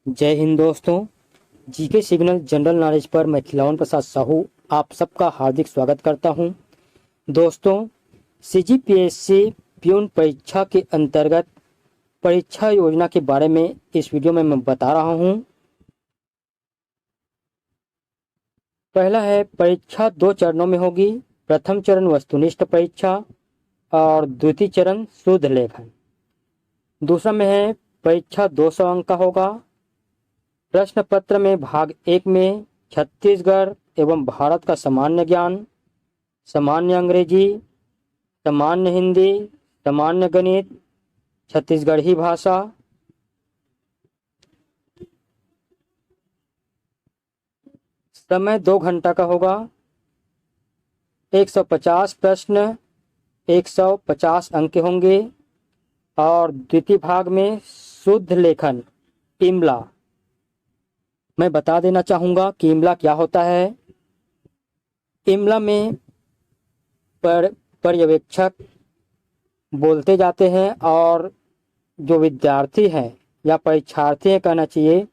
जय हिंद दोस्तों। GK signal general knowledge पर मैं खिलावन प्रसाद साहू आप सबका हार्दिक स्वागत करता हूं। दोस्तों, सीजीपीएससी प्यून परीक्षा के अंतर्गत परीक्षा योजना के बारे में इस वीडियो में मैं बता रहा हूं। पहला है, परीक्षा 2 चरणों में होगी। प्रथम चरण वस्तुनिष्ठ परीक्षा और द्वितीय चरण शुद्ध लेखन। दूसरा में है, परीक्षा 200 अंक का होगा। प्रश्न पत्र में भाग 1 में छत्तीसगढ़ एवं भारत का सामान्य ज्ञान, सामान्य अंग्रेजी, सामान्य हिंदी, सामान्य गणित, छत्तीसगढ़ी भाषा। समय 2 घंटा का होगा। 150 प्रश्न, 150 अंक के होंगे। और द्वितीय भाग में शुद्ध लेखन इमला। मैं बता देना चाहूँगा कि इमला क्या होता है। इमला में पर्यवेक्षक बोलते जाते हैं और जो विद्यार्थी हैं या परीक्षार्थी हैं कहना चाहिए,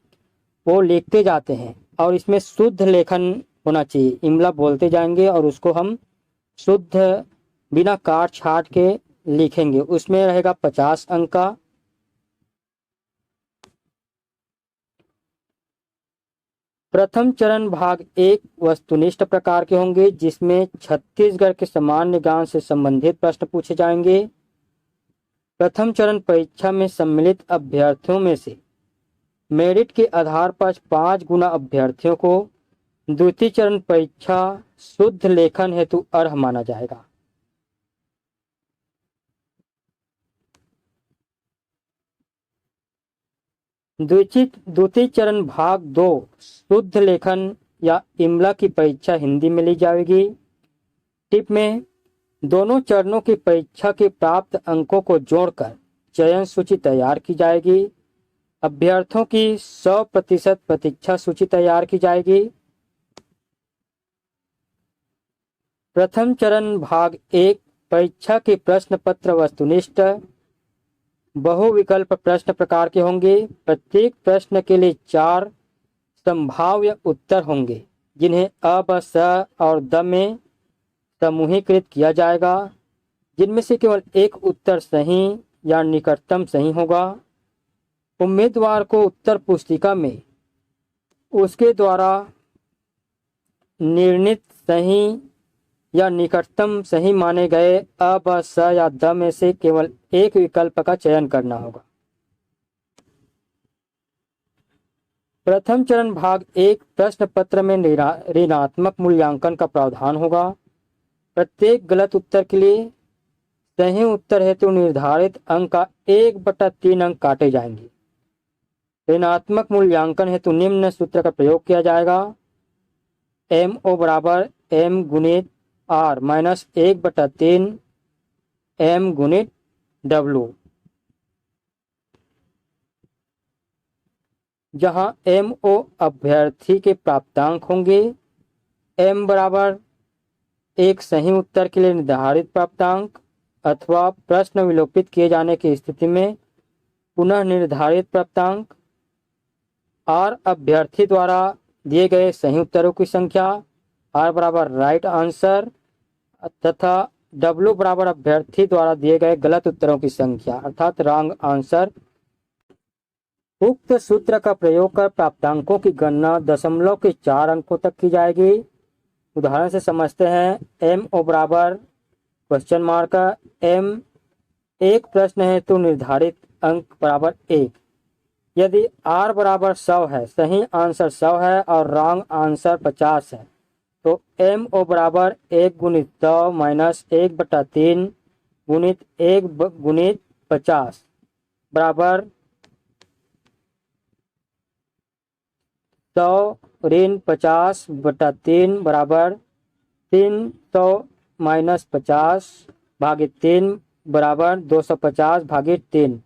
वो लिखते जाते हैं और इसमें शुद्ध लेखन होना चाहिए। इमला बोलते जाएंगे और उसको हम शुद्ध बिना काट छाट के लिखेंगे। उसमें रहेगा 50 अंक का। प्रथम चरण भाग 1 वस्तुनिष्ठ प्रकार के होंगे, जिसमें छत्तीसगढ़ के सामान्य ज्ञान से संबंधित प्रश्न पूछे जाएंगे। प्रथम चरण परीक्षा में सम्मिलित अभ्यर्थियों में से मेरिट के आधार पर 5 गुना अभ्यर्थियों को द्वितीय चरण परीक्षा शुद्ध लेखन हेतु अर्ह माना जाएगा। द्वितीय चरण भाग 2 शुद्ध लेखन या इमला की परीक्षा हिंदी में ली जाएगी। टिप में, दोनों चरणों की परीक्षा के प्राप्त अंकों को जोड़कर चयन सूची तैयार की जाएगी। अभ्यर्थियों की 100% प्रतीक्षा सूची तैयार की जाएगी। प्रथम चरण भाग 1 परीक्षा के प्रश्न पत्र वस्तुनिष्ठ बहुविकल्प प्रश्न प्रकार के होंगे। प्रत्येक प्रश्न के लिए 4 संभाव्य उत्तर होंगे, जिन्हें अ, ब, स और द में समूहीकृत किया जाएगा, जिनमें से केवल एक उत्तर सही या निकटतम सही होगा। उम्मीदवार को उत्तर पुस्तिका में उसके द्वारा निर्णित सही या निकटतम सही माने गए अ, ब, स या द में से केवल एक विकल्प का चयन करना होगा। प्रथम चरण भाग 1 प्रश्न पत्र में ऋणात्मक मूल्यांकन का प्रावधान होगा। प्रत्येक गलत उत्तर के लिए सही उत्तर हेतु निर्धारित अंक का 1/3 अंक काटे जाएंगे। ऋणात्मक मूल्यांकन हेतु निम्न सूत्र का प्रयोग किया जाएगा। MO बराबर M गुणित R माइनस 1/3 M गुणित W, जहां MO अभ्यर्थी के प्राप्तांक होंगे। M बराबर एक सही उत्तर के लिए निर्धारित प्राप्तांक अथवा प्रश्न विलोपित किए जाने की स्थिति में पुनः निर्धारित प्राप्तांक। R अभ्यर्थी द्वारा दिए गए सही उत्तरों की संख्या। R बराबर राइट आंसर तथा W बराबर अभ्यर्थी द्वारा दिए गए गलत उत्तरों की संख्या अर्थात रॉन्ग आंसर। उक्त सूत्र का प्रयोग कर प्राप्तांकों की गणना दशमलव के 4 अंकों तक की जाएगी। उदाहरण से समझते हैं। MO बराबर क्वेश्चन मार्क M, एक प्रश्न है तो निर्धारित अंक बराबर 1। यदि R बराबर 100 है, सही आंसर 100 है और रॉन्ग आंसर 50 है, तो MO बराबर 1 गुणित 100 माइनस 1/3 गुणित 1 गुणित 50 बराबर 100 ऋण 50/3 बराबर 300 माइनस 50 भागित 3 बराबर 250 भागित 3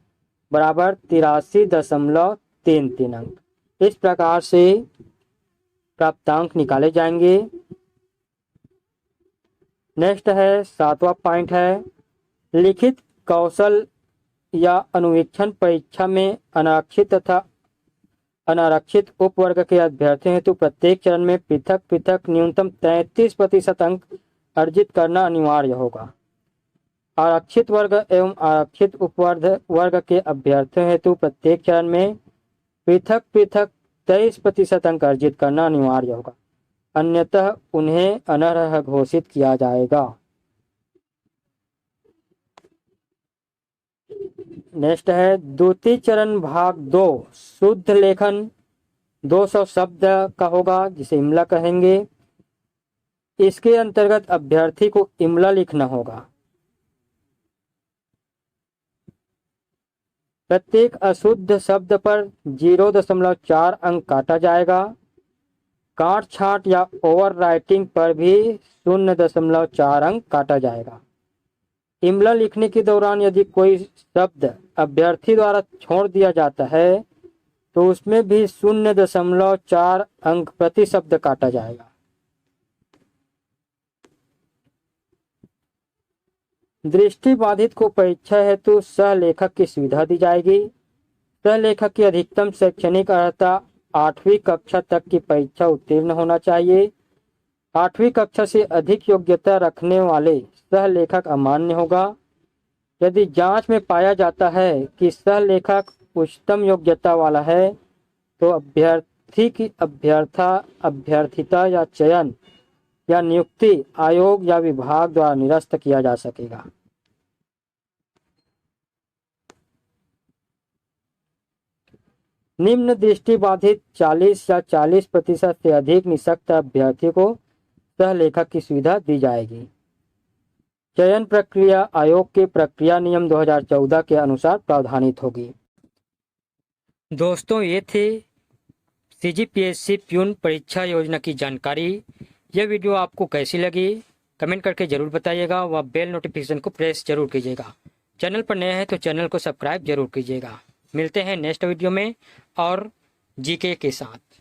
बराबर 83.33 अंक। इस प्रकार से प्राप्तांक निकाले जाएंगे। नेक्स्ट है 7वां पॉइंट है, लिखित कौशल या अनुवीक्षण परीक्षा में अनारक्षित तथा अनारक्षित उपवर्ग के अभ्यर्थियों हेतु प्रत्येक चरण में पृथक पृथक न्यूनतम 33% अंक अर्जित करना अनिवार्य होगा। आरक्षित वर्ग एवं आरक्षित उपवर्ग के अभ्यर्थियों हेतु प्रत्येक चरण में पृथक पृथक 23% अंक अर्जित करना अनिवार्य होगा, अन्यतः उन्हें अनर्ह घोषित किया जाएगा। नेक्स्ट है द्वितीय चरण भाग 2 शुद्ध लेखन 200 शब्द का होगा, जिसे इमला कहेंगे। इसके अंतर्गत अभ्यर्थी को इमला लिखना होगा। प्रत्येक अशुद्ध शब्द पर 0.4 अंक काटा जाएगा। काट छांट या ओवर राइटिंग पर भी 0.4 अंक काटा जाएगा। इमला लिखने के दौरान यदि कोई शब्द अभ्यर्थी द्वारा छोड़ दिया जाता है तो उसमें भी 0.4 अंक प्रति शब्द काटा जाएगा। दृष्टिबाधित को परीक्षा हेतु सह लेखक की सुविधा दी जाएगी। सह लेखक की अधिकतम शैक्षणिक अर्हता 8वीं कक्षा तक की परीक्षा उत्तीर्ण होना चाहिए। 8वीं कक्षा से अधिक योग्यता रखने वाले सह लेखक अमान्य होगा। यदि जांच में पाया जाता है कि सह लेखक उच्चतम योग्यता वाला है तो अभ्यर्थी की अभ्यर्थिता या चयन या नियुक्ति आयोग या विभाग द्वारा निरस्त किया जा सकेगा। निम्न दृष्टिबाधित 40 या 40% से अधिक निःशक्त अभ्यर्थी को सह लेखक की सुविधा दी जाएगी। चयन प्रक्रिया आयोग के प्रक्रिया नियम 2014 के अनुसार प्रावधानित होगी। दोस्तों, ये थे CGPSC प्यून परीक्षा योजना की जानकारी। यह वीडियो आपको कैसी लगी कमेंट करके जरूर बताइएगा व बेल नोटिफिकेशन को प्रेस जरूर कीजिएगा। चैनल पर नए हैं तो चैनल को सब्सक्राइब जरूर कीजिएगा। मिलते हैं नेक्स्ट वीडियो में और जीके के साथ।